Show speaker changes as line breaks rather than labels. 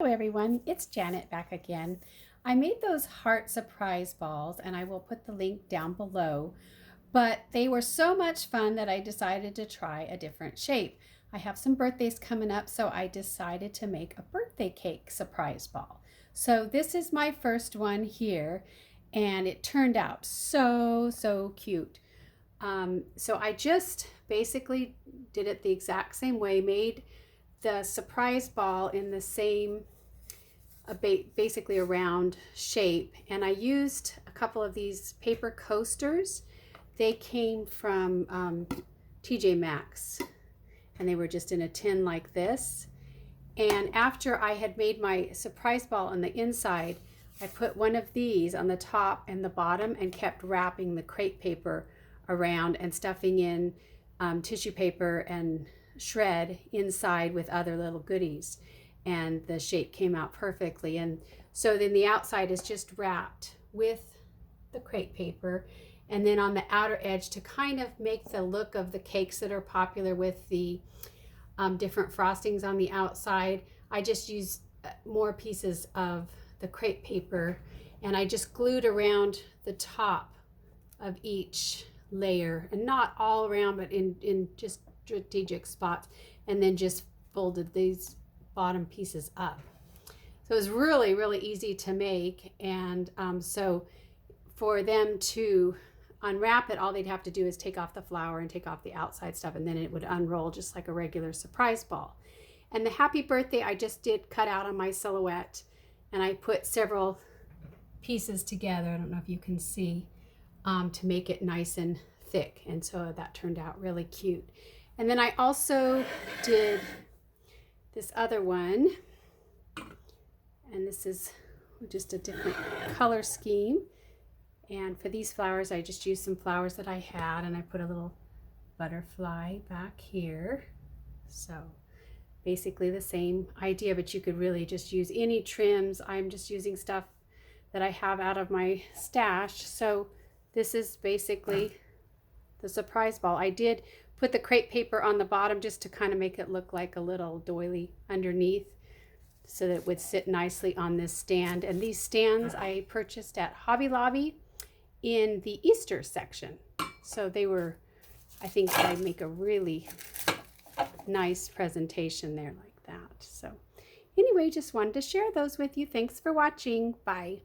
Hello everyone, it's Janet back again. I made those heart surprise balls and I will put the link down below, but they were so much fun that I decided to try a different shape. I have some birthdays coming up, so I decided to make a birthday cake surprise ball. So this is my first one here and it turned out so cute. So I just basically did it the exact same way, made the surprise ball in the same basically a round shape, and I used a couple of these paper coasters. They came from TJ Maxx and they were just in a tin like this. And after I had made my surprise ball on the inside, I put one of these on the top and the bottom and kept wrapping the crepe paper around and stuffing in tissue paper and shred inside with other little goodies, and the shape came out perfectly. And so then the outside is just wrapped with the crepe paper, and then on the outer edge, to kind of make the look of the cakes that are popular with the different frostings on the outside, I just used more pieces of the crepe paper, and I just glued around the top of each layer, and not all around, but in just strategic spots, and then just folded these bottom pieces up. So it was really easy to make. And so for them to unwrap it, all they'd have to do is take off the flour and take off the outside stuff, and then it would unroll just like a regular surprise ball. And the happy birthday I just did cut out on my silhouette, and I put several pieces together, I don't know if you can see, to make it nice and thick, and so that turned out really cute. And then I also did this other one, and this is just a different color scheme. And for these flowers, I just used some flowers that I had, and I put a little butterfly back here. So basically the same idea, but you could really just use any trims. I'm just using stuff that I have out of my stash. So this is basically the surprise ball. I did put the crepe paper on the bottom just to kind of make it look like a little doily underneath, so that it would sit nicely on this stand. And these stands I purchased at Hobby Lobby in the Easter section. So they were, I think they make a really nice presentation there like that. So anyway, just wanted to share those with you. Thanks for watching. Bye.